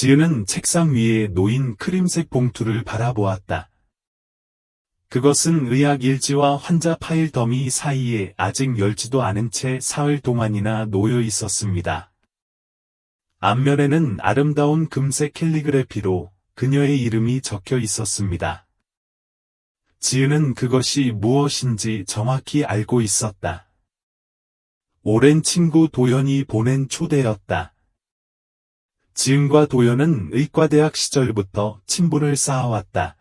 지은은 책상 위에 놓인 크림색 봉투를 바라보았다. 그것은 의학 일지와 환자 파일 더미 사이에 아직 열지도 않은 채 사흘 동안이나 놓여 있었습니다. 앞면에는 아름다운 금색 캘리그래피로 그녀의 이름이 적혀 있었습니다. 지은은 그것이 무엇인지 정확히 알고 있었다. 오랜 친구 도연이 보낸 초대였다. 지은과 도연은 의과대학 시절부터 친분을 쌓아왔다.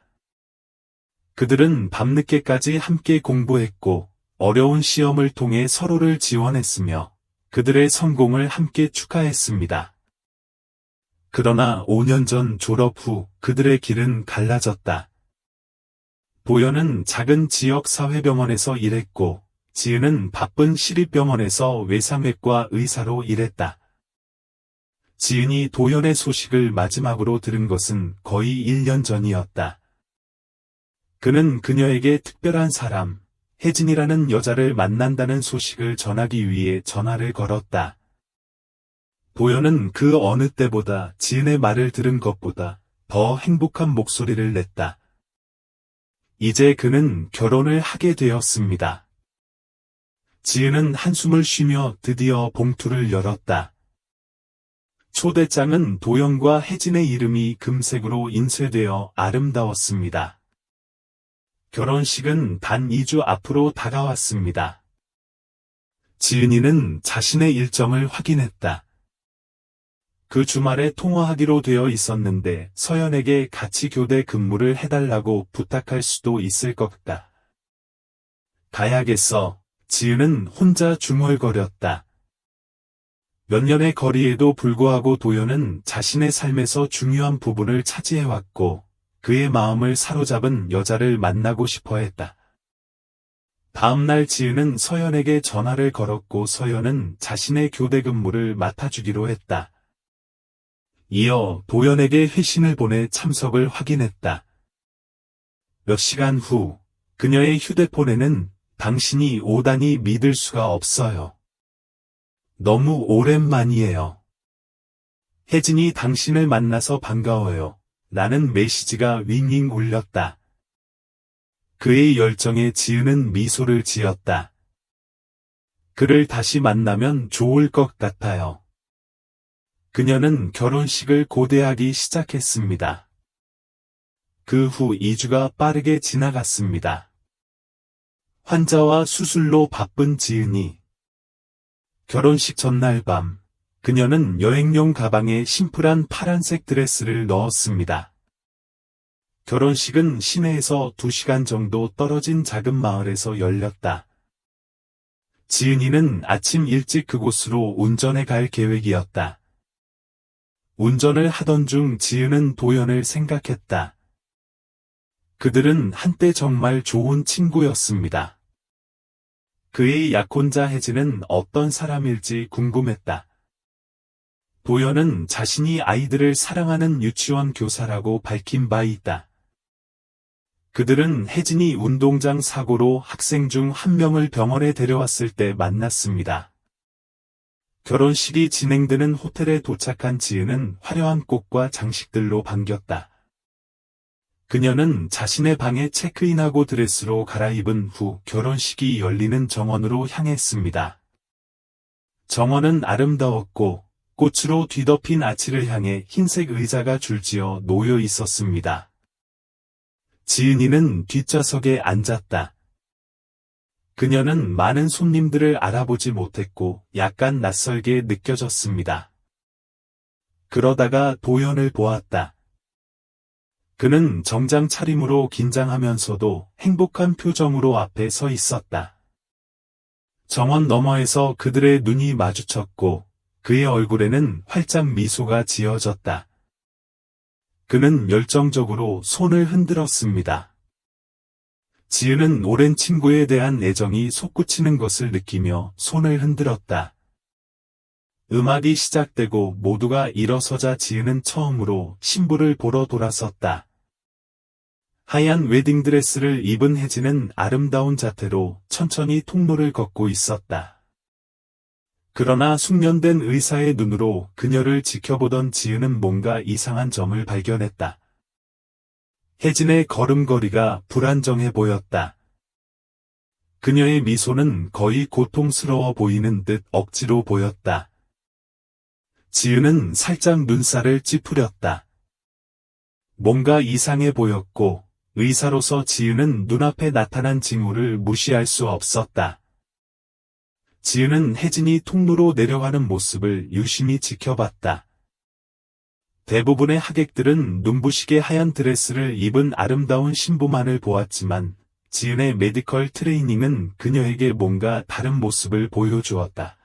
그들은 밤늦게까지 함께 공부했고 어려운 시험을 통해 서로를 지원했으며 그들의 성공을 함께 축하했습니다. 그러나 5년 전 졸업 후 그들의 길은 갈라졌다. 도연은 작은 지역 사회병원에서 일했고 지은은 바쁜 시립병원에서 외상외과 의사로 일했다. 지은이 도연의 소식을 마지막으로 들은 것은 거의 1년 전이었다. 그는 그녀에게 특별한 사람, 혜진이라는 여자를 만난다는 소식을 전하기 위해 전화를 걸었다. 도연은 그 어느 때보다 지은의 말을 들은 것보다 더 행복한 목소리를 냈다. 이제 그는 결혼을 하게 되었습니다. 지은은 한숨을 쉬며 드디어 봉투를 열었다. 초대장은 도연과 혜진의 이름이 금색으로 인쇄되어 아름다웠습니다. 결혼식은 단 2주 앞으로 다가왔습니다. 지은이는 자신의 일정을 확인했다. 그 주말에 통화하기로 되어 있었는데 서연에게 같이 교대 근무를 해달라고 부탁할 수도 있을 것 같다. 가야겠어. 지은은 혼자 중얼거렸다. 몇 년의 거리에도 불구하고 도연은 자신의 삶에서 중요한 부분을 차지해왔고 그의 마음을 사로잡은 여자를 만나고 싶어 했다. 다음날 지은은 서연에게 전화를 걸었고 서연은 자신의 교대 근무를 맡아주기로 했다. 이어 도연에게 회신을 보내 참석을 확인했다. 몇 시간 후 그녀의 휴대폰에는 당신이 오다니 믿을 수가 없어요. 너무 오랜만이에요. 혜진이 당신을 만나서 반가워요. 라는 메시지가 윙윙 울렸다. 그의 열정에 지은은 미소를 지었다. 그를 다시 만나면 좋을 것 같아요. 그녀는 결혼식을 고대하기 시작했습니다. 그 후 2주가 빠르게 지나갔습니다. 환자와 수술로 바쁜 지은이. 결혼식 전날 밤, 그녀는 여행용 가방에 심플한 파란색 드레스를 넣었습니다. 결혼식은 시내에서 2시간 정도 떨어진 작은 마을에서 열렸다. 지은이는 아침 일찍 그곳으로 운전해 갈 계획이었다. 운전을 하던 중 지은은 도연을 생각했다. 그들은 한때 정말 좋은 친구였습니다. 그의 약혼자 혜진은 어떤 사람일지 궁금했다. 도연은 자신이 아이들을 사랑하는 유치원 교사라고 밝힌 바 있다. 그들은 혜진이 운동장 사고로 학생 중 한 명을 병원에 데려왔을 때 만났습니다. 결혼식이 진행되는 호텔에 도착한 지은은 화려한 꽃과 장식들로 반겼다. 그녀는 자신의 방에 체크인하고 드레스로 갈아입은 후 결혼식이 열리는 정원으로 향했습니다. 정원은 아름다웠고 꽃으로 뒤덮인 아치를 향해 흰색 의자가 줄지어 놓여 있었습니다. 지은이는 뒷좌석에 앉았다. 그녀는 많은 손님들을 알아보지 못했고 약간 낯설게 느껴졌습니다. 그러다가 도연을 보았다. 그는 정장 차림으로 긴장하면서도 행복한 표정으로 앞에 서 있었다. 정원 너머에서 그들의 눈이 마주쳤고 그의 얼굴에는 활짝 미소가 지어졌다. 그는 열정적으로 손을 흔들었습니다. 지은은 오랜 친구에 대한 애정이 솟구치는 것을 느끼며 손을 흔들었다. 음악이 시작되고 모두가 일어서자 지은은 처음으로 신부를 보러 돌아섰다. 하얀 웨딩드레스를 입은 혜진은 아름다운 자태로 천천히 통로를 걷고 있었다. 그러나 숙련된 의사의 눈으로 그녀를 지켜보던 지은은 뭔가 이상한 점을 발견했다. 혜진의 걸음걸이가 불안정해 보였다. 그녀의 미소는 거의 고통스러워 보이는 듯 억지로 보였다. 지은은 살짝 눈살을 찌푸렸다. 뭔가 이상해 보였고, 의사로서 지은은 눈앞에 나타난 징후를 무시할 수 없었다. 지은은 혜진이 통로로 내려가는 모습을 유심히 지켜봤다. 대부분의 하객들은 눈부시게 하얀 드레스를 입은 아름다운 신부만을 보았지만, 지은의 메디컬 트레이닝은 그녀에게 뭔가 다른 모습을 보여주었다.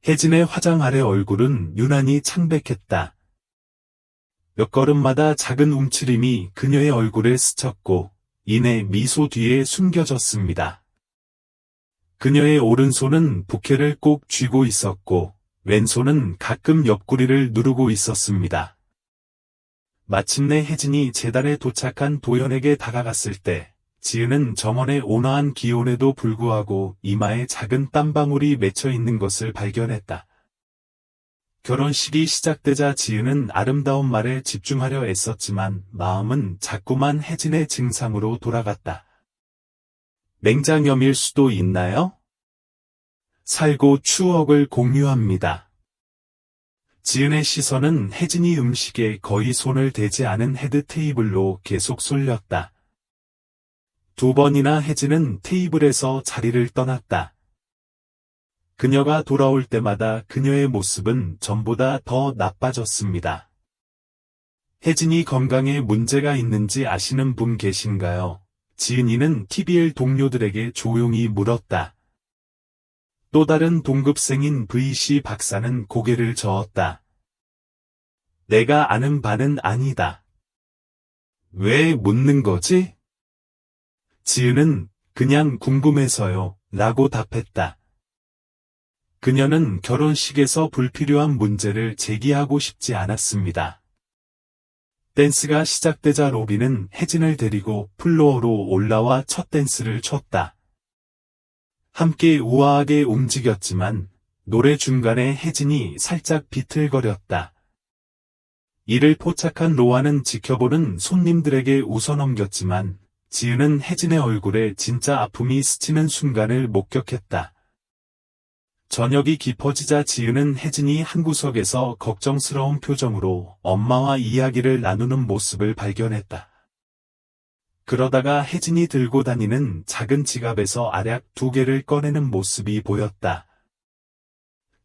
혜진의 화장 아래 얼굴은 유난히 창백했다. 몇 걸음마다 작은 움츠림이 그녀의 얼굴에 스쳤고, 이내 미소 뒤에 숨겨졌습니다. 그녀의 오른손은 부케를 꼭 쥐고 있었고, 왼손은 가끔 옆구리를 누르고 있었습니다. 마침내 혜진이 재단에 도착한 도연에게 다가갔을 때, 지은은 정원의 온화한 기온에도 불구하고 이마에 작은 땀방울이 맺혀 있는 것을 발견했다. 결혼식이 시작되자 지은은 아름다운 말에 집중하려 애썼지만 마음은 자꾸만 혜진의 증상으로 돌아갔다. 맹장염일 수도 있나요? 살고 추억을 공유합니다. 지은의 시선은 혜진이 음식에 거의 손을 대지 않은 헤드 테이블로 계속 쏠렸다. 2번이나 혜진은 테이블에서 자리를 떠났다. 그녀가 돌아올 때마다 그녀의 모습은 전보다 더 나빠졌습니다. 혜진이 건강에 문제가 있는지 아시는 분 계신가요? 지은이는 TBL 동료들에게 조용히 물었다. 또 다른 동급생인 VC 박사는 고개를 저었다. 내가 아는 바는 아니다. 왜 묻는 거지? 지은은 그냥 궁금해서요, 라고 답했다. 그녀는 결혼식에서 불필요한 문제를 제기하고 싶지 않았습니다. 댄스가 시작되자 로비는 혜진을 데리고 플로어로 올라와 첫 댄스를 췄다. 함께 우아하게 움직였지만 노래 중간에 혜진이 살짝 비틀거렸다. 이를 포착한 로아는 지켜보는 손님들에게 웃어넘겼지만 지은은 혜진의 얼굴에 진짜 아픔이 스치는 순간을 목격했다. 저녁이 깊어지자 지은은 혜진이 한 구석에서 걱정스러운 표정으로 엄마와 이야기를 나누는 모습을 발견했다. 그러다가 혜진이 들고 다니는 작은 지갑에서 알약 2개를 꺼내는 모습이 보였다.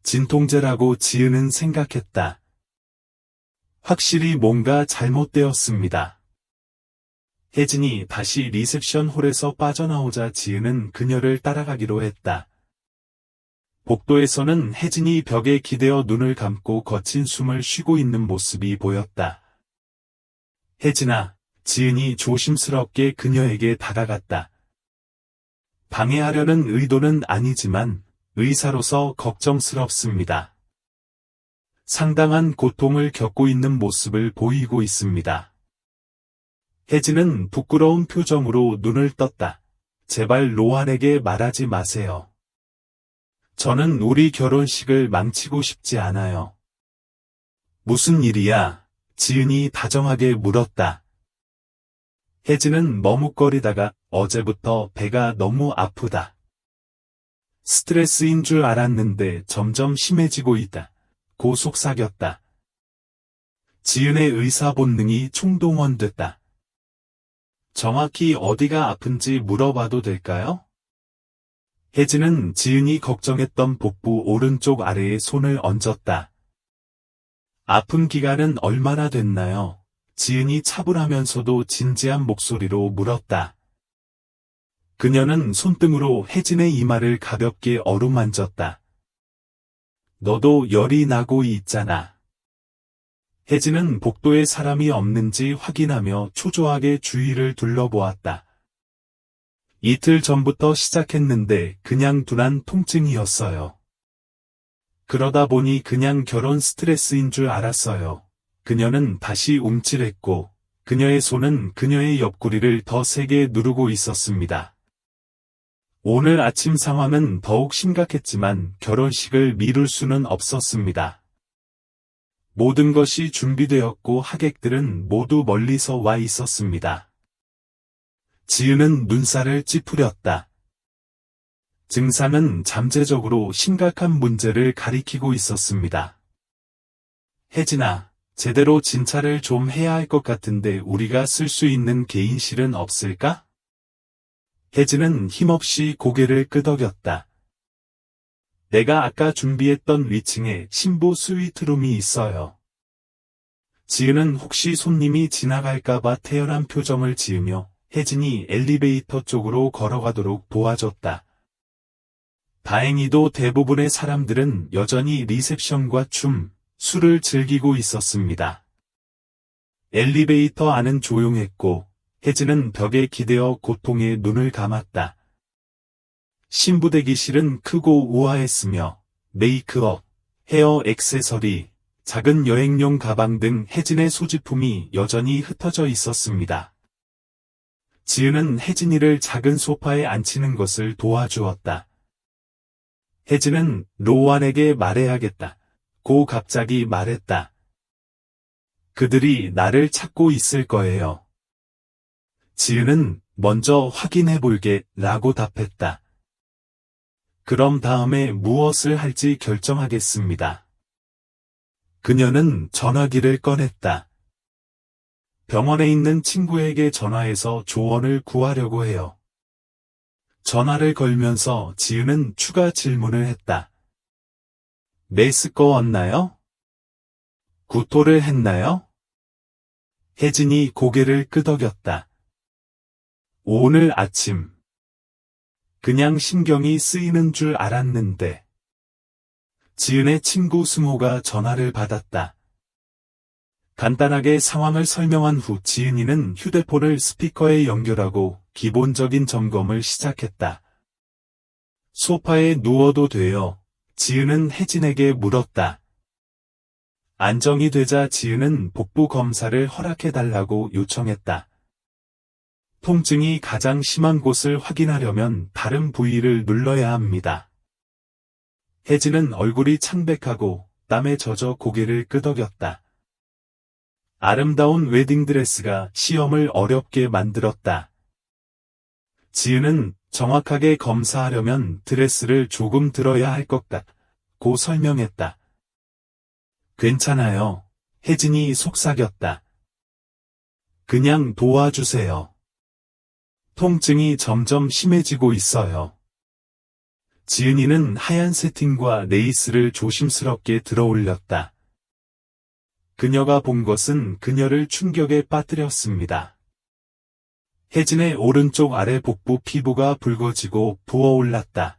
진통제라고 지은은 생각했다. 확실히 뭔가 잘못되었습니다. 혜진이 다시 리셉션 홀에서 빠져나오자 지은은 그녀를 따라가기로 했다. 복도에서는 혜진이 벽에 기대어 눈을 감고 거친 숨을 쉬고 있는 모습이 보였다. 혜진아, 지은이 조심스럽게 그녀에게 다가갔다. 방해하려는 의도는 아니지만 의사로서 걱정스럽습니다. 상당한 고통을 겪고 있는 모습을 보이고 있습니다. 혜진은 부끄러운 표정으로 눈을 떴다. 제발 로한에게 말하지 마세요. 저는 우리 결혼식을 망치고 싶지 않아요. 무슨 일이야? 지은이 다정하게 물었다. 혜진은 머뭇거리다가 어제부터 배가 너무 아프다. 스트레스인 줄 알았는데 점점 심해지고 있다. 고 속삭였다. 지은의 의사 본능이 총동원됐다. 정확히 어디가 아픈지 물어봐도 될까요? 혜진은 지은이 걱정했던 복부 오른쪽 아래에 손을 얹었다. 아픈 기간은 얼마나 됐나요? 지은이 차분하면서도 진지한 목소리로 물었다. 그녀는 손등으로 혜진의 이마를 가볍게 어루만졌다. 너도 열이 나고 있잖아. 혜진은 복도에 사람이 없는지 확인하며 초조하게 주위를 둘러보았다. 이틀 전부터 시작했는데 그냥 둔한 통증이었어요. 그러다 보니 그냥 결혼 스트레스인 줄 알았어요. 그녀는 다시 움찔했고 그녀의 손은 그녀의 옆구리를 더 세게 누르고 있었습니다. 오늘 아침 상황은 더욱 심각했지만 결혼식을 미룰 수는 없었습니다. 모든 것이 준비되었고 하객들은 모두 멀리서 와 있었습니다. 지은은 눈살을 찌푸렸다. 증상은 잠재적으로 심각한 문제를 가리키고 있었습니다. 혜진아, 제대로 진찰을 좀 해야 할 것 같은데 우리가 쓸 수 있는 개인실은 없을까? 혜진은 힘없이 고개를 끄덕였다. 내가 아까 준비했던 위층에 신부 스위트룸이 있어요. 지은은 혹시 손님이 지나갈까봐 태연한 표정을 지으며 혜진이 엘리베이터 쪽으로 걸어가도록 도와줬다. 다행히도 대부분의 사람들은 여전히 리셉션과 춤, 술을 즐기고 있었습니다. 엘리베이터 안은 조용했고 혜진은 벽에 기대어 고통에 눈을 감았다. 신부 대기실은 크고 우아했으며 메이크업, 헤어 액세서리, 작은 여행용 가방 등 혜진의 소지품이 여전히 흩어져 있었습니다. 지은은 혜진이를 작은 소파에 앉히는 것을 도와주었다. 혜진은 로완에게 말해야겠다. 고 갑자기 말했다. 그들이 나를 찾고 있을 거예요. 지은은 먼저 확인해볼게 라고 답했다. 그럼 다음에 무엇을 할지 결정하겠습니다. 그녀는 전화기를 꺼냈다. 병원에 있는 친구에게 전화해서 조언을 구하려고 해요. 전화를 걸면서 지은은 추가 질문을 했다. 메스꺼웠나요? 구토를 했나요? 혜진이 고개를 끄덕였다. 오늘 아침. 그냥 신경이 쓰이는 줄 알았는데. 지은의 친구 승호가 전화를 받았다. 간단하게 상황을 설명한 후 지은이는 휴대폰을 스피커에 연결하고 기본적인 점검을 시작했다. 소파에 누워도 돼요. 지은은 혜진에게 물었다. 안정이 되자 지은은 복부 검사를 허락해달라고 요청했다. 통증이 가장 심한 곳을 확인하려면 다른 부위를 눌러야 합니다. 혜진은 얼굴이 창백하고 땀에 젖어 고개를 끄덕였다. 아름다운 웨딩드레스가 시험을 어렵게 만들었다. 지은은 정확하게 검사하려면 드레스를 조금 들어야 할 것 같고 설명했다. 괜찮아요. 혜진이 속삭였다. 그냥 도와주세요. 통증이 점점 심해지고 있어요. 지은이는 하얀 세팅과 레이스를 조심스럽게 들어올렸다. 그녀가 본 것은 그녀를 충격에 빠뜨렸습니다. 혜진의 오른쪽 아래 복부 피부가 붉어지고 부어올랐다.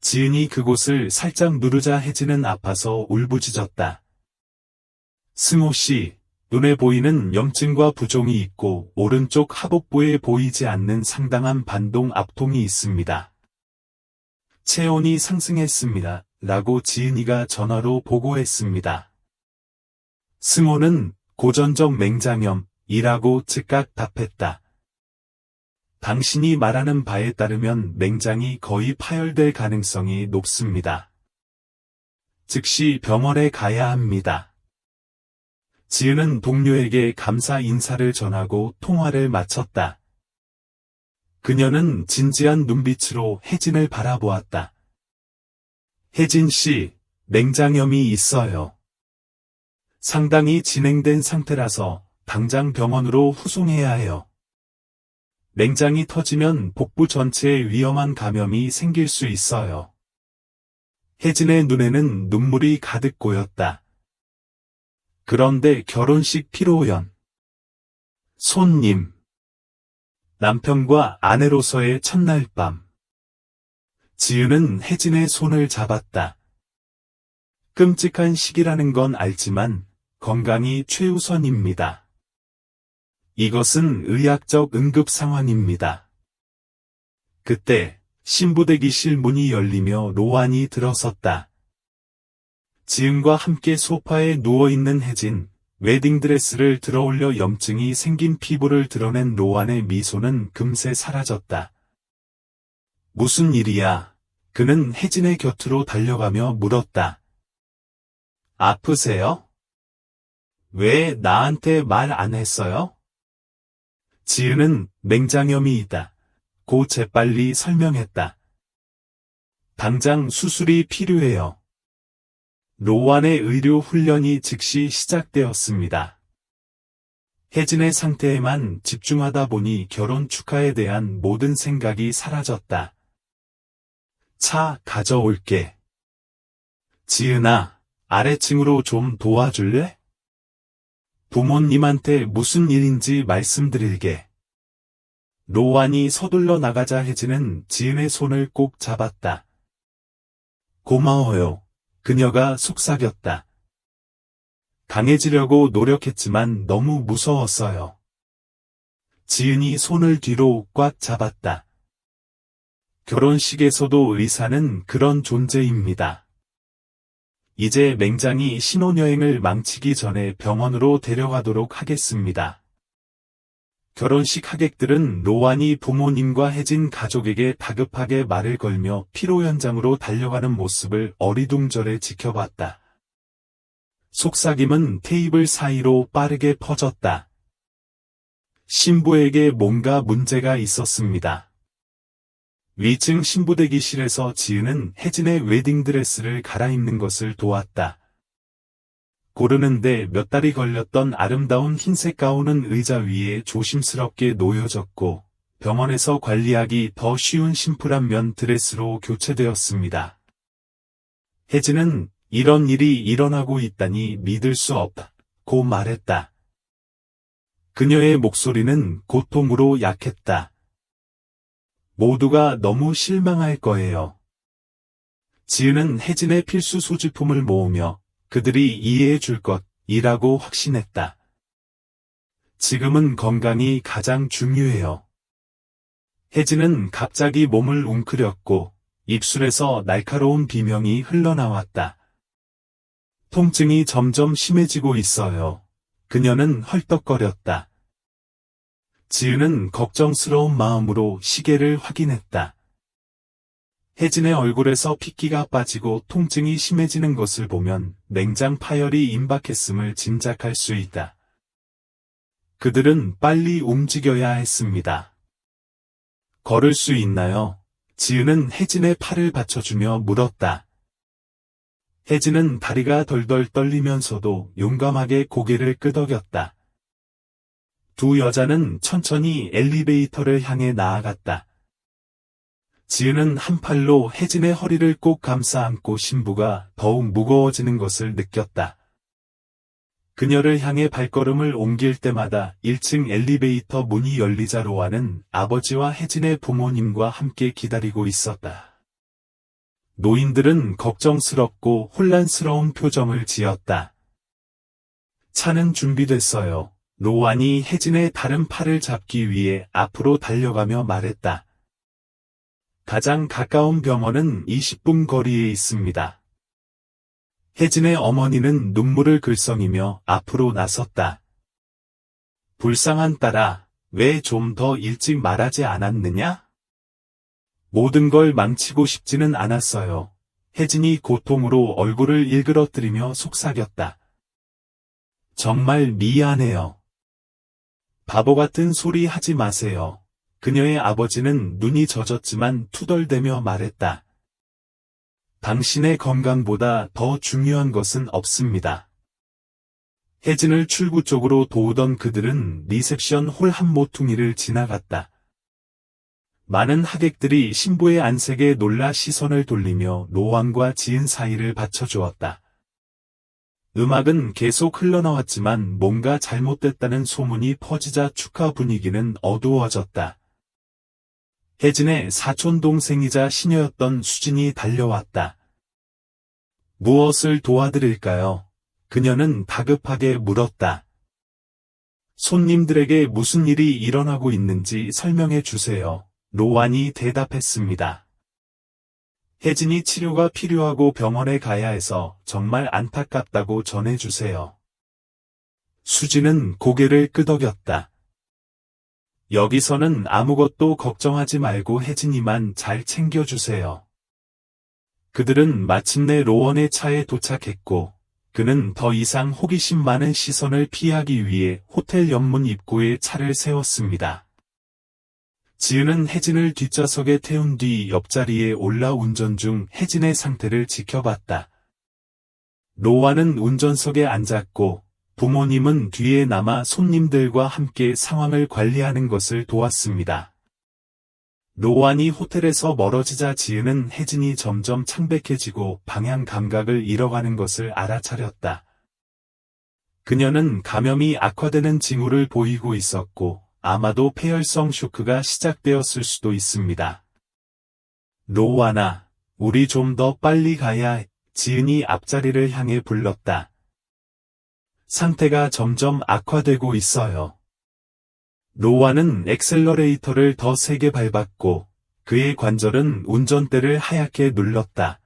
지은이 그곳을 살짝 누르자 혜진은 아파서 울부짖었다. 승호 씨, 눈에 보이는 염증과 부종이 있고 오른쪽 하복부에 보이지 않는 상당한 반동 압통이 있습니다. 체온이 상승했습니다. 라고 지은이가 전화로 보고했습니다. 승호는 고전적 맹장염이라고 즉각 답했다. 당신이 말하는 바에 따르면 맹장이 거의 파열될 가능성이 높습니다. 즉시 병원에 가야 합니다. 지은은 동료에게 감사 인사를 전하고 통화를 마쳤다. 그녀는 진지한 눈빛으로 혜진을 바라보았다. 혜진 씨, 맹장염이 있어요. 상당히 진행된 상태라서 당장 병원으로 후송해야 해요. 맹장이 터지면 복부 전체에 위험한 감염이 생길 수 있어요. 혜진의 눈에는 눈물이 가득 고였다. 그런데 결혼식 피로연. 손님. 남편과 아내로서의 첫날 밤. 지은은 혜진의 손을 잡았다. 끔찍한 시기라는 건 알지만 건강이 최우선입니다. 이것은 의학적 응급 상황입니다. 그때 신부 대기실 문이 열리며 로완이 들어섰다. 지은과 함께 소파에 누워있는 혜진, 웨딩드레스를 들어올려 염증이 생긴 피부를 드러낸 로완의 미소는 금세 사라졌다. 무슨 일이야? 그는 혜진의 곁으로 달려가며 물었다. 아프세요? 왜 나한테 말 안 했어요? 지은은 맹장염이 있다. 고 재빨리 설명했다. 당장 수술이 필요해요. 로완의 의료 훈련이 즉시 시작되었습니다. 혜진의 상태에만 집중하다 보니 결혼 축하에 대한 모든 생각이 사라졌다. 차 가져올게. 지은아, 아래층으로 좀 도와줄래? 부모님한테 무슨 일인지 말씀드릴게. 로완이 서둘러 나가자 혜진은 지은의 손을 꼭 잡았다. 고마워요. 그녀가 속삭였다. 강해지려고 노력했지만 너무 무서웠어요. 지은이 손을 뒤로 꽉 잡았다. 결혼식에서도 의사는 그런 존재입니다. 이제 맹장이 신혼여행을 망치기 전에 병원으로 데려가도록 하겠습니다. 결혼식 하객들은 로완이 부모님과 혜진 가족에게 다급하게 말을 걸며 피로 현장으로 달려가는 모습을 어리둥절해 지켜봤다. 속삭임은 테이블 사이로 빠르게 퍼졌다. 신부에게 뭔가 문제가 있었습니다. 위층 신부 대기실에서 지은은 혜진의 웨딩드레스를 갈아입는 것을 도왔다. 고르는데 몇 달이 걸렸던 아름다운 흰색 가운은 의자 위에 조심스럽게 놓여졌고 병원에서 관리하기 더 쉬운 심플한 면 드레스로 교체되었습니다. 혜진은 이런 일이 일어나고 있다니 믿을 수 없다고 말했다. 그녀의 목소리는 고통으로 약했다. 모두가 너무 실망할 거예요. 지은은 혜진의 필수 소지품을 모으며 그들이 이해해 줄 것이라고 확신했다. 지금은 건강이 가장 중요해요. 혜진은 갑자기 몸을 웅크렸고 입술에서 날카로운 비명이 흘러나왔다. 통증이 점점 심해지고 있어요. 그녀는 헐떡거렸다. 지은은 걱정스러운 마음으로 시계를 확인했다. 혜진의 얼굴에서 핏기가 빠지고 통증이 심해지는 것을 보면 맹장 파열이 임박했음을 짐작할 수 있다. 그들은 빨리 움직여야 했습니다. 걸을 수 있나요? 지은은 혜진의 팔을 받쳐주며 물었다. 혜진은 다리가 덜덜 떨리면서도 용감하게 고개를 끄덕였다. 두 여자는 천천히 엘리베이터를 향해 나아갔다. 지은은 한 팔로 혜진의 허리를 꼭 감싸 안고 신부가 더욱 무거워지는 것을 느꼈다. 그녀를 향해 발걸음을 옮길 때마다 1층 엘리베이터 문이 열리자 로완은 아버지와 혜진의 부모님과 함께 기다리고 있었다. 노인들은 걱정스럽고 혼란스러운 표정을 지었다. 차는 준비됐어요. 로완이 혜진의 다른 팔을 잡기 위해 앞으로 달려가며 말했다. 가장 가까운 병원은 20분 거리에 있습니다. 혜진의 어머니는 눈물을 글썽이며 앞으로 나섰다. 불쌍한 딸아, 왜 좀 더 일찍 말하지 않았느냐? 모든 걸 망치고 싶지는 않았어요. 혜진이 고통으로 얼굴을 일그러뜨리며 속삭였다. 정말 미안해요. 바보 같은 소리 하지 마세요. 그녀의 아버지는 눈이 젖었지만 투덜대며 말했다. 당신의 건강보다 더 중요한 것은 없습니다. 혜진을 출구 쪽으로 도우던 그들은 리셉션 홀 한 모퉁이를 지나갔다. 많은 하객들이 신부의 안색에 놀라 시선을 돌리며 로완과 지은 사이를 받쳐주었다. 음악은 계속 흘러나왔지만 뭔가 잘못됐다는 소문이 퍼지자 축하 분위기는 어두워졌다. 혜진의 사촌 동생이자 시녀였던 수진이 달려왔다. 무엇을 도와드릴까요? 그녀는 다급하게 물었다. 손님들에게 무슨 일이 일어나고 있는지 설명해 주세요. 로완이 대답했습니다. 혜진이 치료가 필요하고 병원에 가야 해서 정말 안타깝다고 전해주세요. 수진은 고개를 끄덕였다. 여기서는 아무것도 걱정하지 말고 혜진이만 잘 챙겨주세요. 그들은 마침내 로원의 차에 도착했고 그는 더 이상 호기심 많은 시선을 피하기 위해 호텔 연문 입구에 차를 세웠습니다. 지은은 혜진을 뒷좌석에 태운 뒤 옆자리에 올라 운전 중 혜진의 상태를 지켜봤다. 로완은 운전석에 앉았고 부모님은 뒤에 남아 손님들과 함께 상황을 관리하는 것을 도왔습니다. 로완이 호텔에서 멀어지자 지은은 혜진이 점점 창백해지고 방향 감각을 잃어가는 것을 알아차렸다. 그녀는 감염이 악화되는 징후를 보이고 있었고 아마도 폐혈성 쇼크가 시작되었을 수도 있습니다. 로완아, 우리 좀 더 빨리 가야 해. 지은이 앞자리를 향해 불렀다. 상태가 점점 악화되고 있어요. 로완은 엑셀러레이터를 더 세게 밟았고 그의 관절은 운전대를 하얗게 눌렀다.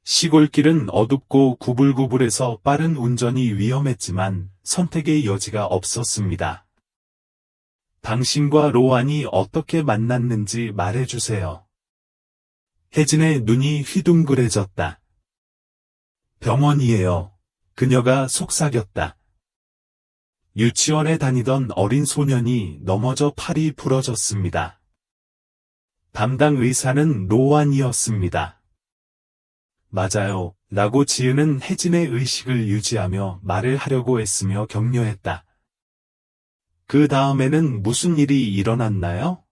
시골길은 어둡고 구불구불해서 빠른 운전이 위험했지만 선택의 여지가 없었습니다. 당신과 로완이 어떻게 만났는지 말해주세요. 혜진의 눈이 휘둥그레졌다. 병원이에요. 그녀가 속삭였다. 유치원에 다니던 어린 소년이 넘어져 팔이 부러졌습니다. 담당 의사는 로완이었습니다. 맞아요. 라고 지은은 혜진의 의식을 유지하며 말을 하려고 애쓰며 격려했다. 그 다음에는 무슨 일이 일어났나요?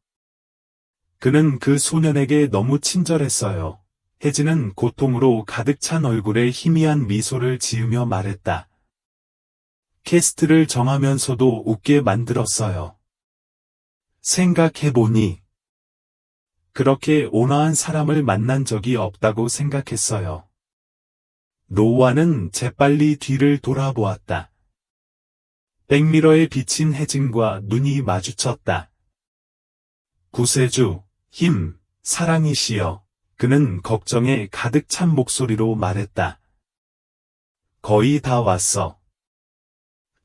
그는 그 소년에게 너무 친절했어요. 혜진은 고통으로 가득 찬 얼굴에 희미한 미소를 지으며 말했다. 캐스트를 정하면서도 웃게 만들었어요. 생각해보니 그렇게 온화한 사람을 만난 적이 없다고 생각했어요. 로완은 재빨리 뒤를 돌아보았다. 백미러에 비친 혜진과 눈이 마주쳤다. 구세주, 힘, 사랑이시여. 그는 걱정에 가득 찬 목소리로 말했다. 거의 다 왔어.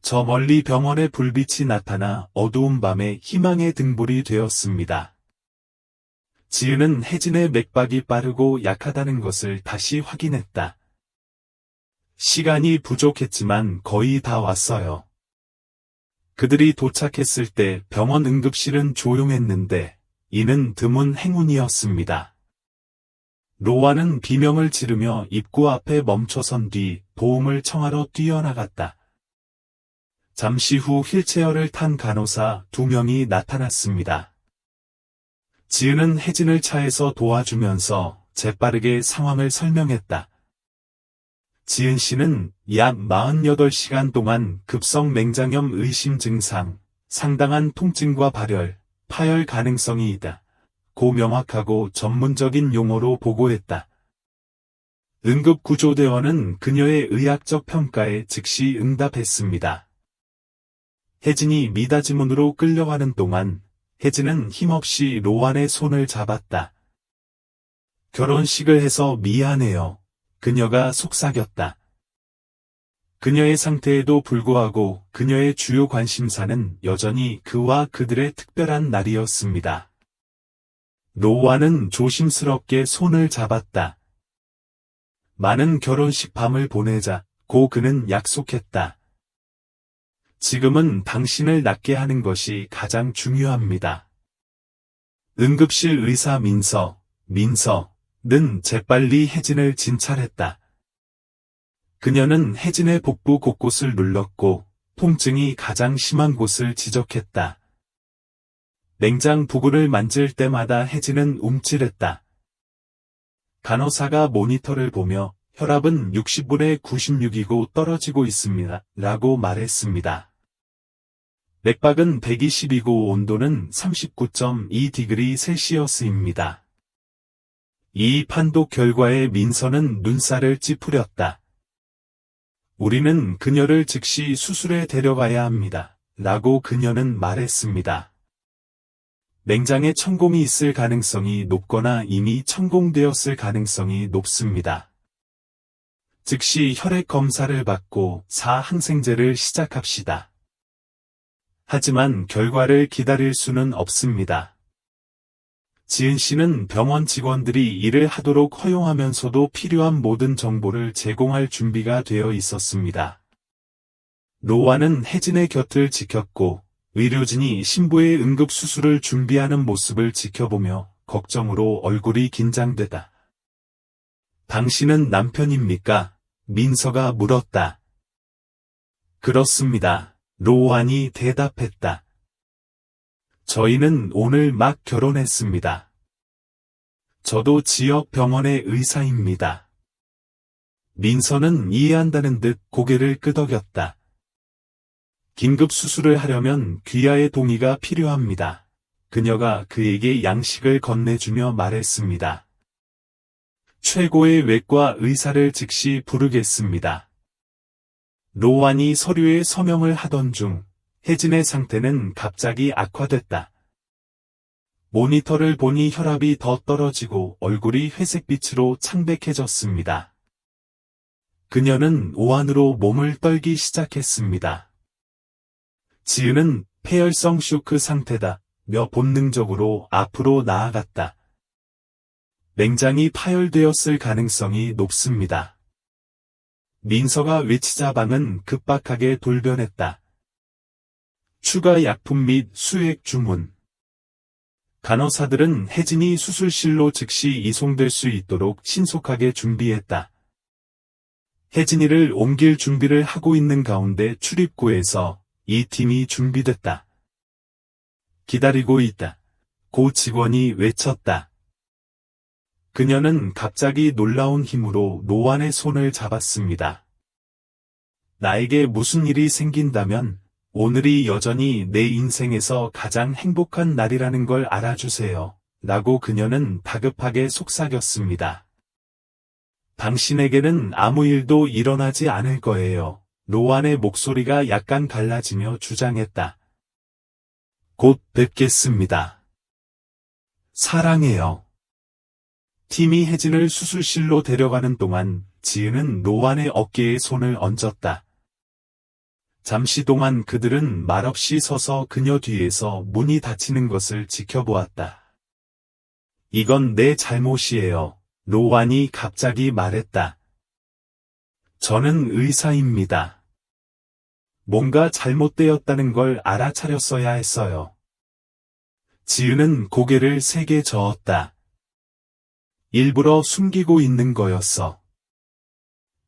저 멀리 병원의 불빛이 나타나 어두운 밤에 희망의 등불이 되었습니다. 지은은 혜진의 맥박이 빠르고 약하다는 것을 다시 확인했다. 시간이 부족했지만 거의 다 왔어요. 그들이 도착했을 때 병원 응급실은 조용했는데 이는 드문 행운이었습니다. 로완은 비명을 지르며 입구 앞에 멈춰선 뒤 도움을 청하러 뛰어나갔다. 잠시 후 휠체어를 탄 간호사 2명이 나타났습니다. 지은은 혜진을 차에서 도와주면서 재빠르게 상황을 설명했다. 지은 씨는 약 48시간 동안 급성 맹장염 의심 증상, 상당한 통증과 발열, 파열 가능성이 있다. 고 명확하고 전문적인 용어로 보고했다. 응급구조대원은 그녀의 의학적 평가에 즉시 응답했습니다. 혜진이 미닫이문으로 끌려가는 동안 혜진은 힘없이 로완의 손을 잡았다. 결혼식을 해서 미안해요. 그녀가 속삭였다. 그녀의 상태에도 불구하고 그녀의 주요 관심사는 여전히 그와 그들의 특별한 날이었습니다. 로완은 조심스럽게 손을 잡았다. 많은 결혼식 밤을 보내자고 그는 약속했다. 지금은 당신을 낫게 하는 것이 가장 중요합니다. 응급실 의사 민서는 재빨리 혜진을 진찰했다. 그녀는 혜진의 복부 곳곳을 눌렀고 통증이 가장 심한 곳을 지적했다. 냉장 부근을 만질 때마다 혜진은 움찔했다. 간호사가 모니터를 보며 혈압은 60분의 96이고 떨어지고 있습니다. 라고 말했습니다. 맥박은 120이고 온도는 39.2 셀시어스입니다. 이 판독 결과에 민서는 눈살을 찌푸렸다. 우리는 그녀를 즉시 수술에 데려가야 합니다. 라고 그녀는 말했습니다. 맹장에 천공이 있을 가능성이 높거나 이미 천공되었을 가능성이 높습니다. 즉시 혈액 검사를 받고 항생제를 시작합시다. 하지만 결과를 기다릴 수는 없습니다. 지은 씨는 병원 직원들이 일을 하도록 허용하면서도 필요한 모든 정보를 제공할 준비가 되어 있었습니다. 노아는 혜진의 곁을 지켰고 의료진이 신부의 응급수술을 준비하는 모습을 지켜보며 걱정으로 얼굴이 긴장되다. 당신은 남편입니까? 민서가 물었다. 그렇습니다. 로안이 대답했다. 저희는 오늘 막 결혼했습니다. 저도 지역 병원의 의사입니다. 민서는 이해한다는 듯 고개를 끄덕였다. 긴급 수술을 하려면 귀하의 동의가 필요합니다. 그녀가 그에게 양식을 건네주며 말했습니다. 최고의 외과 의사를 즉시 부르겠습니다. 로안이 서류에 서명을 하던 중 혜진의 상태는 갑자기 악화됐다. 모니터를 보니 혈압이 더 떨어지고 얼굴이 회색빛으로 창백해졌습니다. 그녀는 오한으로 몸을 떨기 시작했습니다. 지은은 폐혈성 쇼크 상태다 며 본능적으로 앞으로 나아갔다. 맹장이 파열되었을 가능성이 높습니다. 민서가 외치자 방은 급박하게 돌변했다. 추가 약품 및 수액 주문. 간호사들은 혜진이 수술실로 즉시 이송될 수 있도록 신속하게 준비했다. 혜진이를 옮길 준비를 하고 있는 가운데 출입구에서 이 팀이 준비됐다. 기다리고 있다. 고 직원이 외쳤다. 그녀는 갑자기 놀라운 힘으로 노안의 손을 잡았습니다. 나에게 무슨 일이 생긴다면 오늘이 여전히 내 인생에서 가장 행복한 날이라는 걸 알아주세요. 라고 그녀는 다급하게 속삭였습니다. 당신에게는 아무 일도 일어나지 않을 거예요. 노안의 목소리가 약간 갈라지며 주장했다. 곧 뵙겠습니다. 사랑해요. 팀이 혜진을 수술실로 데려가는 동안 지은은 노안의 어깨에 손을 얹었다. 잠시 동안 그들은 말없이 서서 그녀 뒤에서 문이 닫히는 것을 지켜보았다. 이건 내 잘못이에요. 노안이 갑자기 말했다. 저는 의사입니다. 뭔가 잘못되었다는 걸 알아차렸어야 했어요. 지은은 고개를 세게 저었다. 일부러 숨기고 있는 거였어.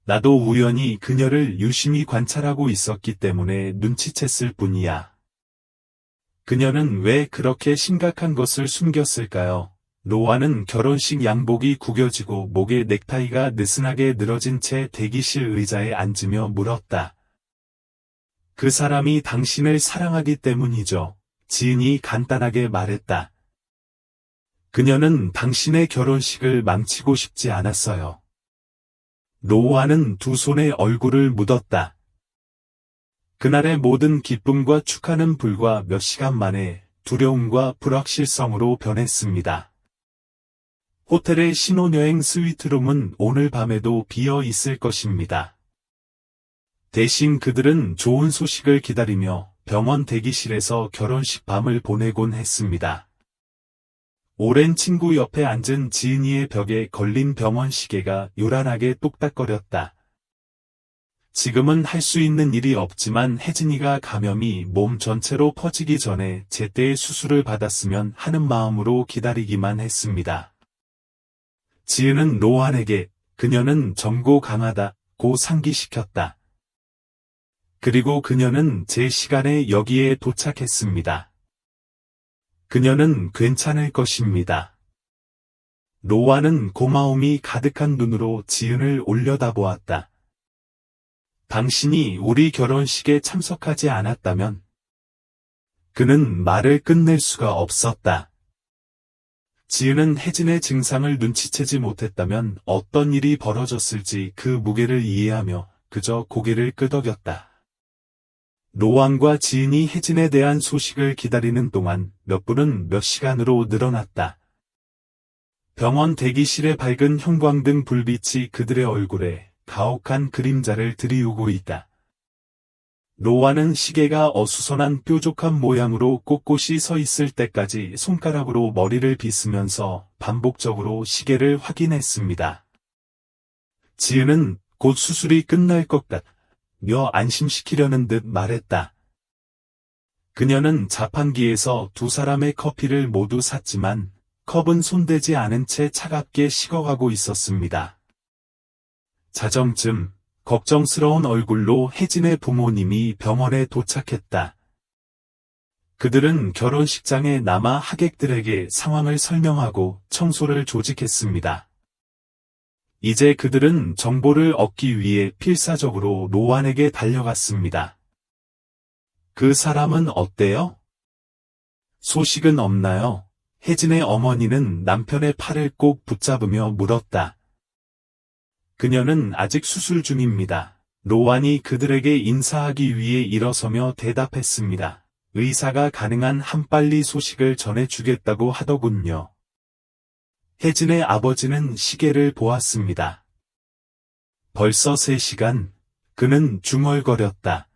나도 우연히 그녀를 유심히 관찰하고 있었기 때문에 눈치챘을 뿐이야. 그녀는 왜 그렇게 심각한 것을 숨겼을까요? 노아는 결혼식 양복이 구겨지고 목에 넥타이가 느슨하게 늘어진 채 대기실 의자에 앉으며 물었다. 그 사람이 당신을 사랑하기 때문이죠. 지은이 간단하게 말했다. 그녀는 당신의 결혼식을 망치고 싶지 않았어요. 노아는 두 손에 얼굴을 묻었다. 그날의 모든 기쁨과 축하는 불과 몇 시간 만에 두려움과 불확실성으로 변했습니다. 호텔의 신혼여행 스위트룸은 오늘 밤에도 비어 있을 것입니다. 대신 그들은 좋은 소식을 기다리며 병원 대기실에서 결혼식 밤을 보내곤 했습니다. 오랜 친구 옆에 앉은 지은이의 벽에 걸린 병원 시계가 요란하게 똑딱거렸다. 지금은 할 수 있는 일이 없지만 혜진이가 감염이 몸 전체로 퍼지기 전에 제때의 수술을 받았으면 하는 마음으로 기다리기만 했습니다. 지은은 노안에게 그녀는 젊고 강하다고 상기시켰다. 그리고 그녀는 제 시간에 여기에 도착했습니다. 그녀는 괜찮을 것입니다. 노아는 고마움이 가득한 눈으로 지은을 올려다보았다. 당신이 우리 결혼식에 참석하지 않았다면 그는 말을 끝낼 수가 없었다. 지은은 혜진의 증상을 눈치채지 못했다면 어떤 일이 벌어졌을지 그 무게를 이해하며 그저 고개를 끄덕였다. 노안과 지은이 혜진에 대한 소식을 기다리는 동안 몇 분은 몇 시간으로 늘어났다. 병원 대기실의 밝은 형광등 불빛이 그들의 얼굴에 가혹한 그림자를 드리우고 있다. 로아는 시계가 어수선한 뾰족한 모양으로 꼿꼿이 서 있을 때까지 손가락으로 머리를 빗으면서 반복적으로 시계를 확인했습니다. 지은은 곧 수술이 끝날 것 같며 안심시키려는 듯 말했다. 그녀는 자판기에서 두 사람의 커피를 모두 샀지만 컵은 손대지 않은 채 차갑게 식어가고 있었습니다. 자정쯤 걱정스러운 얼굴로 혜진의 부모님이 병원에 도착했다. 그들은 결혼식장에 남아 하객들에게 상황을 설명하고 청소를 조직했습니다. 이제 그들은 정보를 얻기 위해 필사적으로 로안에게 달려갔습니다. 그 사람은 어때요? 소식은 없나요? 혜진의 어머니는 남편의 팔을 꼭 붙잡으며 물었다. 그녀는 아직 수술 중입니다. 로안이 그들에게 인사하기 위해 일어서며 대답했습니다. 의사가 가능한 한 빨리 소식을 전해주겠다고 하더군요. 혜진의 아버지는 시계를 보았습니다. 벌써 3시간, 그는 중얼거렸다.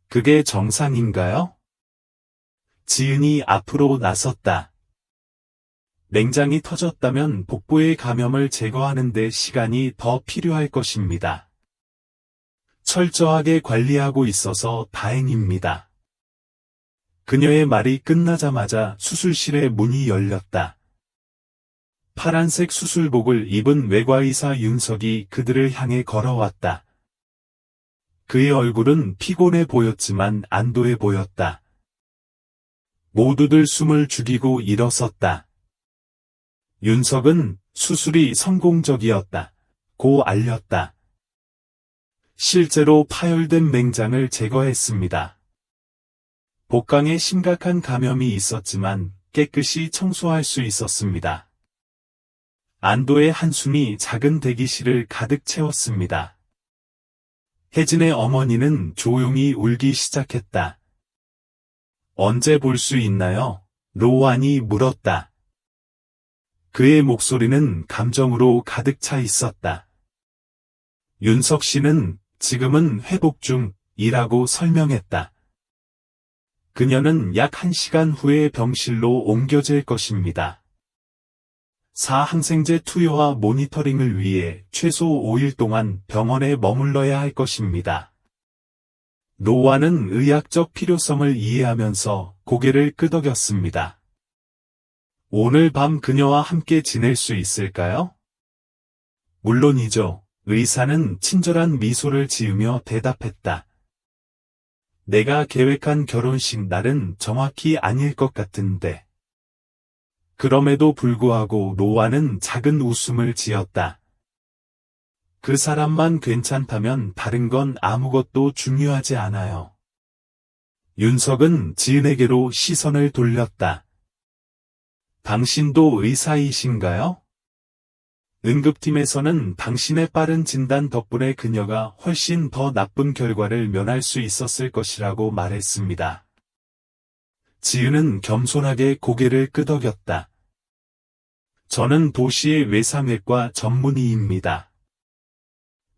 그게 정상인가요? 지은이 앞으로 나섰다. 냉장이 터졌다면 복부의 감염을 제거하는 데 시간이 더 필요할 것입니다. 철저하게 관리하고 있어서 다행입니다. 그녀의 말이 끝나자마자 수술실의 문이 열렸다. 파란색 수술복을 입은 외과의사 윤석이 그들을 향해 걸어왔다. 그의 얼굴은 피곤해 보였지만 안도해 보였다. 모두들 숨을 죽이고 일어섰다. 윤석은 수술이 성공적이었다. 고 알렸다. 실제로 파열된 맹장을 제거했습니다. 복강에 심각한 감염이 있었지만 깨끗이 청소할 수 있었습니다. 안도의 한숨이 작은 대기실을 가득 채웠습니다. 혜진의 어머니는 조용히 울기 시작했다. 언제 볼 수 있나요? 로안이 물었다. 그의 목소리는 감정으로 가득 차 있었다. 윤석 씨는 지금은 회복 중이라고 설명했다. 그녀는 약 1시간 후에 병실로 옮겨질 것입니다. 사항생제 투여와 모니터링을 위해 최소 5일 동안 병원에 머물러야 할 것입니다. 로아는 의학적 필요성을 이해하면서 고개를 끄덕였습니다. 오늘 밤 그녀와 함께 지낼 수 있을까요? 물론이죠. 의사는 친절한 미소를 지으며 대답했다. 내가 계획한 결혼식 날은 정확히 아닐 것 같은데. 그럼에도 불구하고 로아는 작은 웃음을 지었다. 그 사람만 괜찮다면 다른 건 아무것도 중요하지 않아요. 윤석은 지은에게로 시선을 돌렸다. 당신도 의사이신가요? 응급팀에서는 당신의 빠른 진단 덕분에 그녀가 훨씬 더 나쁜 결과를 면할 수 있었을 것이라고 말했습니다. 지은은 겸손하게 고개를 끄덕였다. 저는 도시의 외상외과 전문의입니다.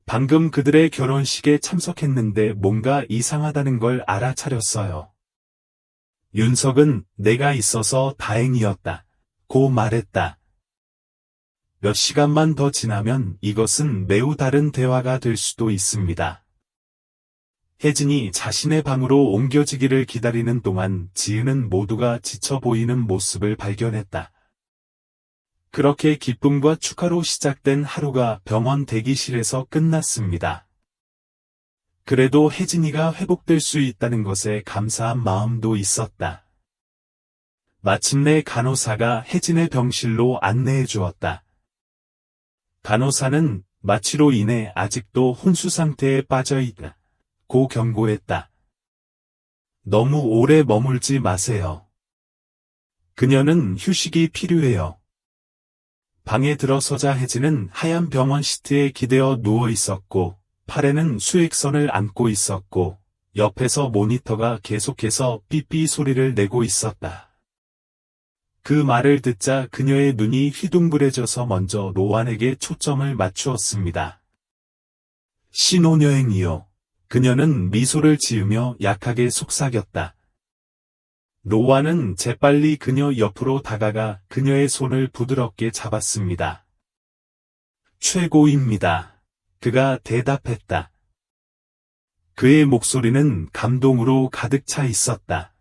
방금 그들의 결혼식에 참석했는데 뭔가 이상하다는 걸 알아차렸어요. 윤석은 내가 있어서 다행이었다. 고 말했다. 몇 시간만 더 지나면 이것은 매우 다른 대화가 될 수도 있습니다. 혜진이 자신의 방으로 옮겨지기를 기다리는 동안 지은은 모두가 지쳐 보이는 모습을 발견했다. 그렇게 기쁨과 축하로 시작된 하루가 병원 대기실에서 끝났습니다. 그래도 혜진이가 회복될 수 있다는 것에 감사한 마음도 있었다. 마침내 간호사가 혜진의 병실로 안내해 주었다. 간호사는 마취로 인해 아직도 혼수 상태에 빠져 있다. 고 경고했다. 너무 오래 머물지 마세요. 그녀는 휴식이 필요해요. 방에 들어서자 혜진은 하얀 병원 시트에 기대어 누워 있었고, 팔에는 수액선을 안고 있었고, 옆에서 모니터가 계속해서 삐삐 소리를 내고 있었다. 그 말을 듣자 그녀의 눈이 휘둥그레져서 먼저 로안에게 초점을 맞추었습니다. 신혼여행이요. 그녀는 미소를 지으며 약하게 속삭였다. 로아는 재빨리 그녀 옆으로 다가가 그녀의 손을 부드럽게 잡았습니다. 최고입니다. 그가 대답했다. 그의 목소리는 감동으로 가득 차 있었다.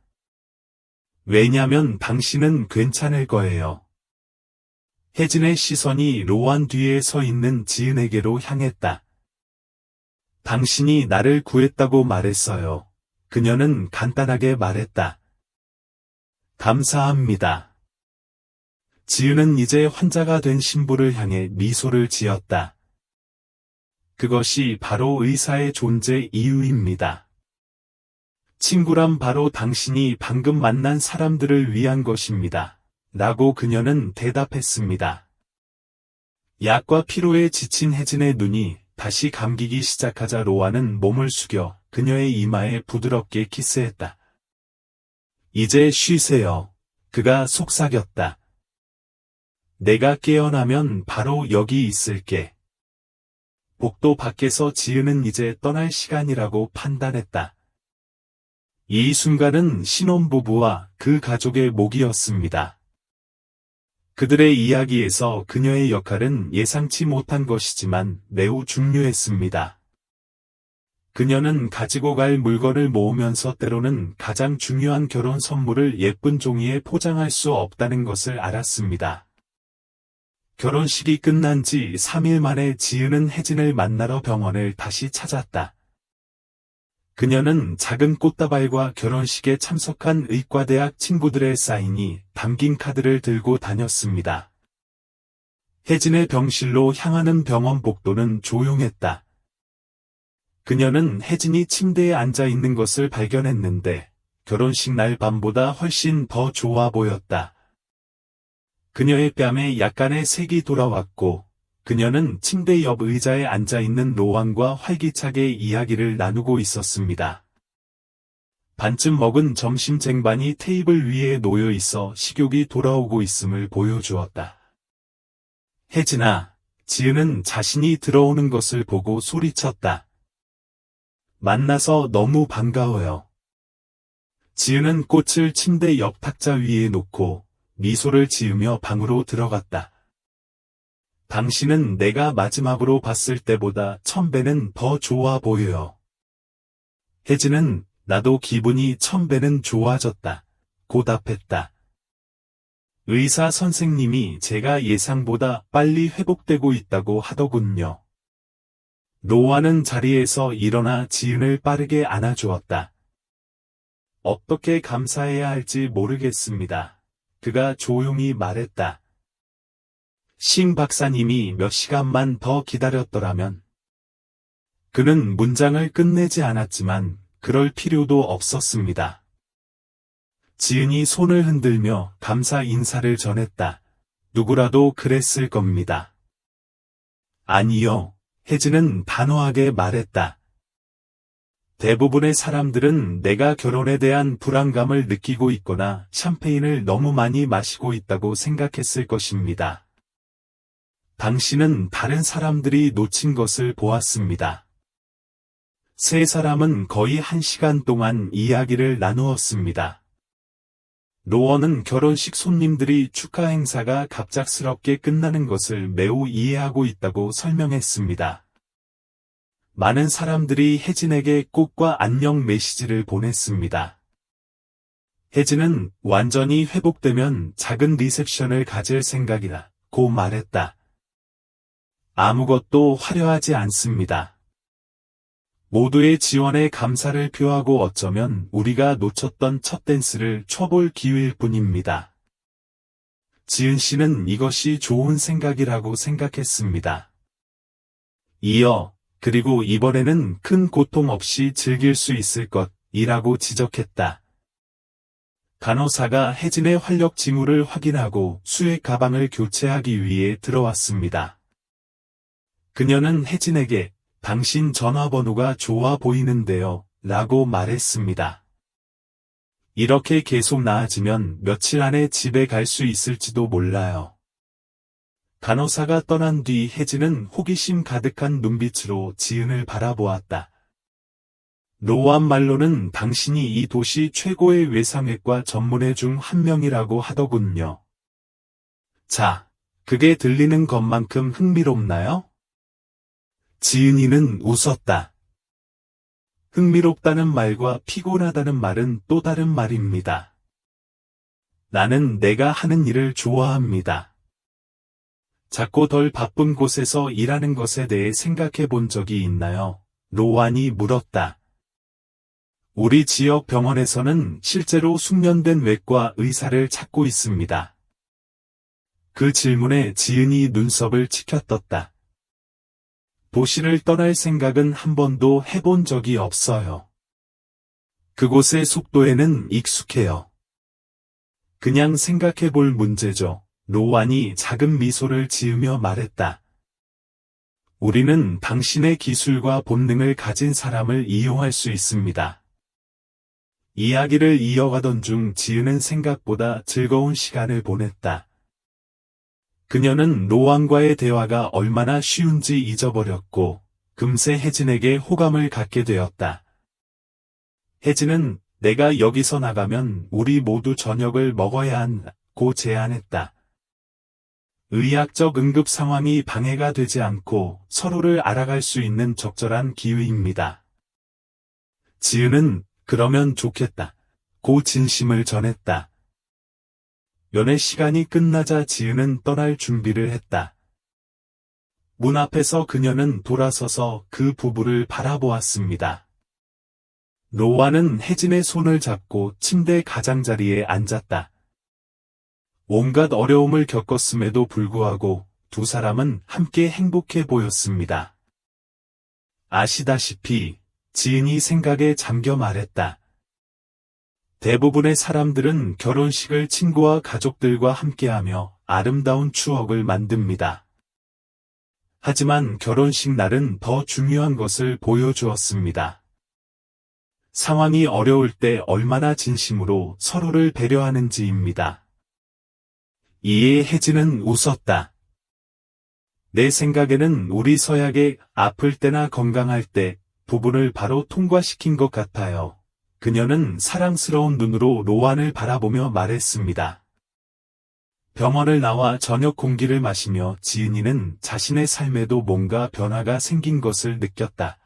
왜냐면 당신은 괜찮을 거예요. 혜진의 시선이 로안 뒤에 서 있는 지은에게로 향했다. 당신이 나를 구했다고 말했어요. 그녀는 간단하게 말했다. 감사합니다. 지은은 이제 환자가 된 신부를 향해 미소를 지었다. 그것이 바로 의사의 존재 이유입니다. 친구란 바로 당신이 방금 만난 사람들을 위한 것입니다. 라고 그녀는 대답했습니다. 약과 피로에 지친 혜진의 눈이 다시 감기기 시작하자 로아는 몸을 숙여 그녀의 이마에 부드럽게 키스했다. 이제 쉬세요. 그가 속삭였다. 내가 깨어나면 바로 여기 있을게. 복도 밖에서 지은은 이제 떠날 시간이라고 판단했다. 이 순간은 신혼부부와 그 가족의 목이었습니다. 그들의 이야기에서 그녀의 역할은 예상치 못한 것이지만 매우 중요했습니다. 그녀는 가지고 갈 물건을 모으면서 때로는 가장 중요한 결혼 선물을 예쁜 종이에 포장할 수 없다는 것을 알았습니다. 결혼식이 끝난 지 3일 만에 지은은 혜진을 만나러 병원을 다시 찾았다. 그녀는 작은 꽃다발과 결혼식에 참석한 의과대학 친구들의 사인이 담긴 카드를 들고 다녔습니다. 혜진의 병실로 향하는 병원 복도는 조용했다. 그녀는 혜진이 침대에 앉아 있는 것을 발견했는데 결혼식 날 밤보다 훨씬 더 좋아 보였다. 그녀의 뺨에 약간의 색이 돌아왔고 그녀는 침대 옆 의자에 앉아 있는 로안과 활기차게 이야기를 나누고 있었습니다. 반쯤 먹은 점심 쟁반이 테이블 위에 놓여 있어 식욕이 돌아오고 있음을 보여주었다. 혜진아, 지은은 자신이 들어오는 것을 보고 소리쳤다. 만나서 너무 반가워요. 지은은 꽃을 침대 옆 탁자 위에 놓고 미소를 지으며 방으로 들어갔다. 당신은 내가 마지막으로 봤을 때보다 1000배는 더 좋아 보여요. 혜진은 나도 기분이 1000배는 좋아졌다. 고답했다. 의사 선생님이 제가 예상보다 빨리 회복되고 있다고 하더군요. 로아는 자리에서 일어나 지은을 빠르게 안아주었다. 어떻게 감사해야 할지 모르겠습니다. 그가 조용히 말했다. 신 박사님이 몇 시간만 더 기다렸더라면. 그는 문장을 끝내지 않았지만 그럴 필요도 없었습니다. 지은이 손을 흔들며 감사 인사를 전했다. 누구라도 그랬을 겁니다. 아니요. 혜진은 단호하게 말했다. 대부분의 사람들은 내가 결혼에 대한 불안감을 느끼고 있거나 샴페인을 너무 많이 마시고 있다고 생각했을 것입니다. 당신은 다른 사람들이 놓친 것을 보았습니다. 세 사람은 거의 1시간 동안 이야기를 나누었습니다. 로어는 결혼식 손님들이 축하 행사가 갑작스럽게 끝나는 것을 매우 이해하고 있다고 설명했습니다. 많은 사람들이 혜진에게 꽃과 안녕 메시지를 보냈습니다. 혜진은 완전히 회복되면 작은 리셉션을 가질 생각이라고 말했다. 아무것도 화려하지 않습니다. 모두의 지원에 감사를 표하고 어쩌면 우리가 놓쳤던 첫 댄스를 춰볼 기회일 뿐입니다. 지은 씨는 이것이 좋은 생각이라고 생각했습니다. 이어, 그리고 이번에는 큰 고통 없이 즐길 수 있을 것이라고 지적했다. 간호사가 혜진의 활력 징후를 확인하고 수액 가방을 교체하기 위해 들어왔습니다. 그녀는 혜진에게 당신 전화번호가 좋아 보이는데요, 라고 말했습니다. 이렇게 계속 나아지면 며칠 안에 집에 갈 수 있을지도 몰라요. 간호사가 떠난 뒤 혜진은 호기심 가득한 눈빛으로 지은을 바라보았다. 로안 말로는 당신이 이 도시 최고의 외상외과 전문의 중 한 명이라고 하더군요. 자, 그게 들리는 것만큼 흥미롭나요? 지은이는 웃었다. 흥미롭다는 말과 피곤하다는 말은 또 다른 말입니다. 나는 내가 하는 일을 좋아합니다. 작고 덜 바쁜 곳에서 일하는 것에 대해 생각해 본 적이 있나요? 로안이 물었다. 우리 지역 병원에서는 실제로 숙련된 외과 의사를 찾고 있습니다. 그 질문에 지은이 눈썹을 치켜떴다. 도시를 떠날 생각은 한 번도 해본 적이 없어요. 그곳의 속도에는 익숙해요. 그냥 생각해 볼 문제죠. 로안이 작은 미소를 지으며 말했다. 우리는 당신의 기술과 본능을 가진 사람을 이용할 수 있습니다. 이야기를 이어가던 중 지은은 생각보다 즐거운 시간을 보냈다. 그녀는 로안과의 대화가 얼마나 쉬운지 잊어버렸고 금세 혜진에게 호감을 갖게 되었다. 혜진은 내가 여기서 나가면 우리 모두 저녁을 먹어야 한다고 제안했다. 의학적 응급 상황이 방해가 되지 않고 서로를 알아갈 수 있는 적절한 기회입니다. 지은은 그러면 좋겠다. 고 진심을 전했다. 연애 시간이 끝나자 지은은 떠날 준비를 했다. 문 앞에서 그녀는 돌아서서 그 부부를 바라보았습니다. 로안은 혜진의 손을 잡고 침대 가장자리에 앉았다. 온갖 어려움을 겪었음에도 불구하고 두 사람은 함께 행복해 보였습니다. 아시다시피 지은이 생각에 잠겨 말했다. 대부분의 사람들은 결혼식을 친구와 가족들과 함께하며 아름다운 추억을 만듭니다. 하지만 결혼식 날은 더 중요한 것을 보여주었습니다. 상황이 어려울 때 얼마나 진심으로 서로를 배려하는지입니다. 이에 혜진은 웃었다. 내 생각에는 우리 서약에 아플 때나 건강할 때 부분을 바로 통과시킨 것 같아요. 그녀는 사랑스러운 눈으로 로안을 바라보며 말했습니다. 병원을 나와 저녁 공기를 마시며 지은이는 자신의 삶에도 뭔가 변화가 생긴 것을 느꼈다.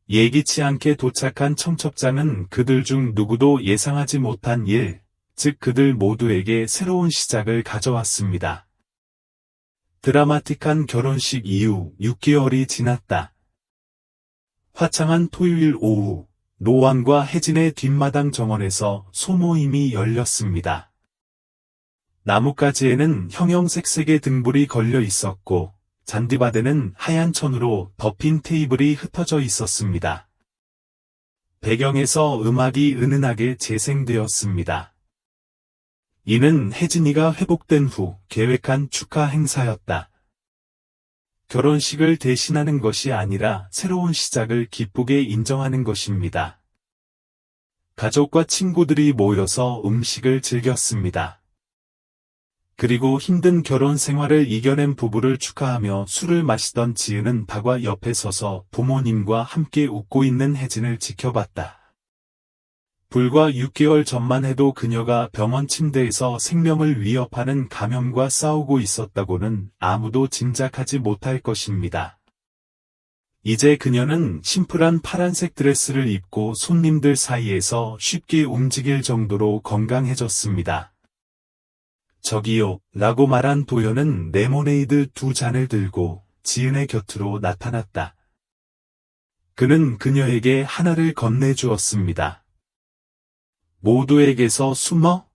예기치 않게 도착한 청첩장은 그들 중 누구도 예상하지 못한 일, 즉 그들 모두에게 새로운 시작을 가져왔습니다. 드라마틱한 결혼식 이후 6개월이 지났다. 화창한 토요일 오후, 로안과 혜진의 뒷마당 정원에서 소모임이 열렸습니다. 나뭇가지에는 형형색색의 등불이 걸려 있었고 잔디바데는 하얀 천으로 덮인 테이블이 흩어져 있었습니다. 배경에서 음악이 은은하게 재생되었습니다. 이는 혜진이가 회복된 후 계획한 축하 행사였다. 결혼식을 대신하는 것이 아니라 새로운 시작을 기쁘게 인정하는 것입니다. 가족과 친구들이 모여서 음식을 즐겼습니다. 그리고 힘든 결혼 생활을 이겨낸 부부를 축하하며 술을 마시던 지은은 다과 옆에 서서 부모님과 함께 웃고 있는 혜진을 지켜봤다. 불과 6개월 전만 해도 그녀가 병원 침대에서 생명을 위협하는 감염과 싸우고 있었다고는 아무도 짐작하지 못할 것입니다. 이제 그녀는 심플한 파란색 드레스를 입고 손님들 사이에서 쉽게 움직일 정도로 건강해졌습니다. 저기요, 라고 말한 도연은 레모네이드 2잔을 들고 지은의 곁으로 나타났다. 그는 그녀에게 하나를 건네주었습니다. 모두에게서 숨어?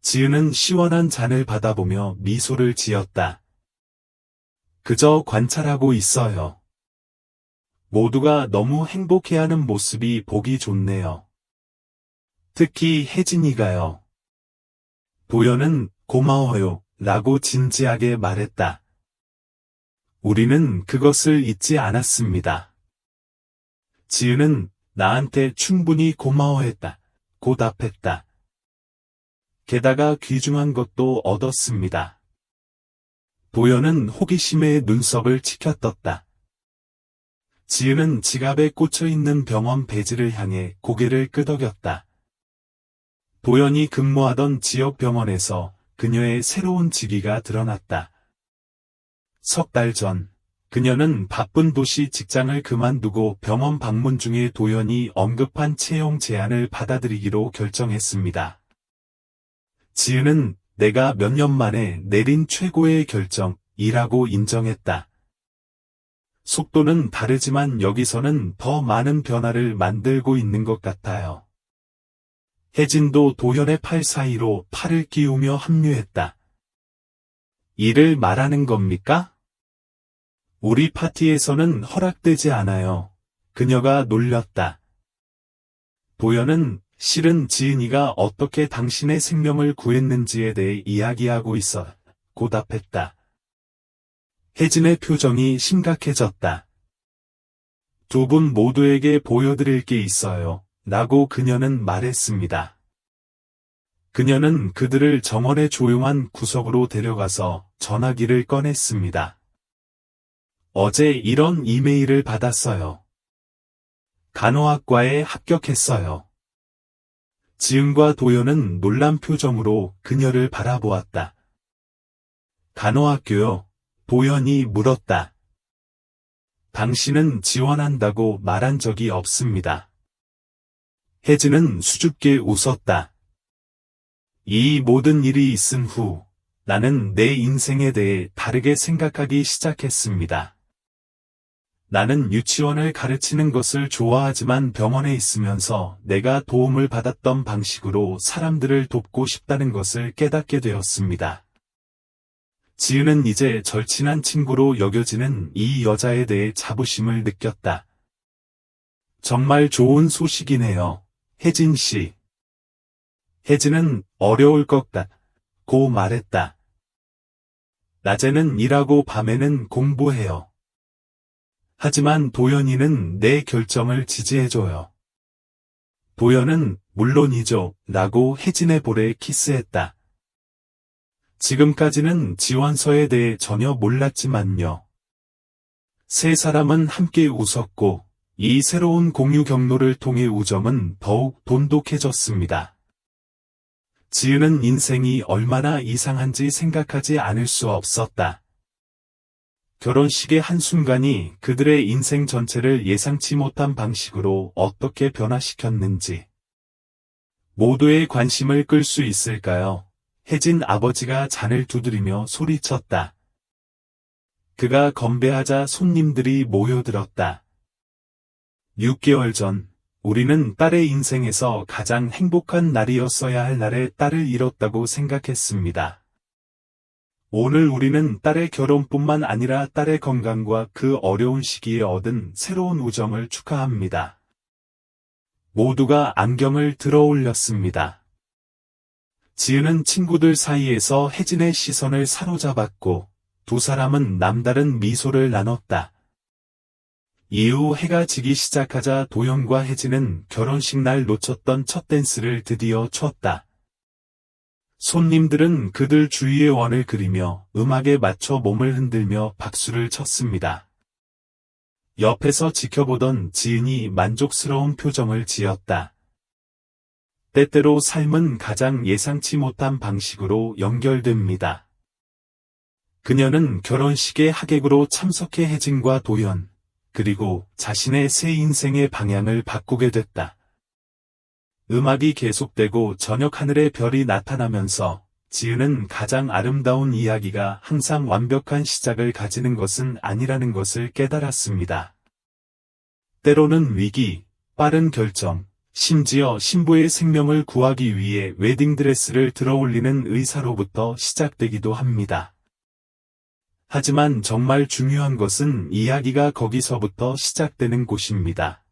지은은 시원한 잔을 받아보며 미소를 지었다. 그저 관찰하고 있어요. 모두가 너무 행복해하는 모습이 보기 좋네요. 특히 혜진이가요. 도연은 고마워요, 라고 진지하게 말했다. 우리는 그것을 잊지 않았습니다. 지은은 나한테 충분히 고마워했다. 고 답했다. 게다가 귀중한 것도 얻었습니다. 도연은 호기심에 눈썹을 치켜떴다. 지은은 지갑에 꽂혀 있는 병원 배지를 향해 고개를 끄덕였다. 도연이 근무하던 지역 병원에서 그녀의 새로운 직위가 드러났다. 석 달 전, 그녀는 바쁜 도시 직장을 그만두고 병원 방문 중에 도연이 언급한 채용 제안을 받아들이기로 결정했습니다. 지은은 내가 몇 년 만에 내린 최고의 결정이라고 인정했다. 속도는 다르지만 여기서는 더 많은 변화를 만들고 있는 것 같아요. 혜진도 도연의 팔 사이로 팔을 끼우며 합류했다. 일을 말하는 겁니까? 우리 파티에서는 허락되지 않아요. 그녀가 놀렸다. 도연은 실은 지은이가 어떻게 당신의 생명을 구했는지에 대해 이야기하고 있어 고답했다. 혜진의 표정이 심각해졌다. 두 분 모두에게 보여드릴 게 있어요. 라고 그녀는 말했습니다. 그녀는 그들을 정원의 조용한 구석으로 데려가서 전화기를 꺼냈습니다. 어제 이런 이메일을 받았어요. 간호학과에 합격했어요. 지은과 도연은 놀란 표정으로 그녀를 바라보았다. 간호학교요? 도연이 물었다. 당신은 지원한다고 말한 적이 없습니다. 혜진은 수줍게 웃었다. 이 모든 일이 있은 후 나는 내 인생에 대해 다르게 생각하기 시작했습니다. 나는 유치원을 가르치는 것을 좋아하지만 병원에 있으면서 내가 도움을 받았던 방식으로 사람들을 돕고 싶다는 것을 깨닫게 되었습니다. 지은은 이제 절친한 친구로 여겨지는 이 여자에 대해 자부심을 느꼈다. 정말 좋은 소식이네요, 혜진 씨. 혜진은 어려울 것 같고 말했다. 낮에는 일하고 밤에는 공부해요. 하지만 도연이는 내 결정을 지지해줘요. 도연은 물론이죠 라고 혜진의 볼에 키스했다. 지금까지는 지원서에 대해 전혀 몰랐지만요. 세 사람은 함께 웃었고 이 새로운 공유 경로를 통해 우정은 더욱 돈독해졌습니다. 지은은 인생이 얼마나 이상한지 생각하지 않을 수 없었다. 결혼식의 한순간이 그들의 인생 전체를 예상치 못한 방식으로 어떻게 변화시켰는지. 모두의 관심을 끌 수 있을까요? 혜진 아버지가 잔을 두드리며 소리쳤다. 그가 건배하자 손님들이 모여들었다. 6개월 전, 우리는 딸의 인생에서 가장 행복한 날이었어야 할 날에 딸을 잃었다고 생각했습니다. 오늘 우리는 딸의 결혼뿐만 아니라 딸의 건강과 그 어려운 시기에 얻은 새로운 우정을 축하합니다. 모두가 안경을 들어 올렸습니다. 지은은 친구들 사이에서 혜진의 시선을 사로잡았고 두 사람은 남다른 미소를 나눴다. 이후 해가 지기 시작하자 도연과 혜진은 결혼식 날 놓쳤던 첫 댄스를 드디어 췄다. 손님들은 그들 주위에 원을 그리며 음악에 맞춰 몸을 흔들며 박수를 쳤습니다. 옆에서 지켜보던 지은이 만족스러운 표정을 지었다. 때때로 삶은 가장 예상치 못한 방식으로 연결됩니다. 그녀는 결혼식의 하객으로 참석해 혜진과 도연, 그리고 자신의 새 인생의 방향을 바꾸게 됐다. 음악이 계속되고 저녁 하늘에 별이 나타나면서 지은은 가장 아름다운 이야기가 항상 완벽한 시작을 가지는 것은 아니라는 것을 깨달았습니다. 때로는 위기, 빠른 결정, 심지어 신부의 생명을 구하기 위해 웨딩드레스를 들어올리는 의사로부터 시작되기도 합니다. 하지만 정말 중요한 것은 이야기가 거기서부터 시작되는 곳입니다.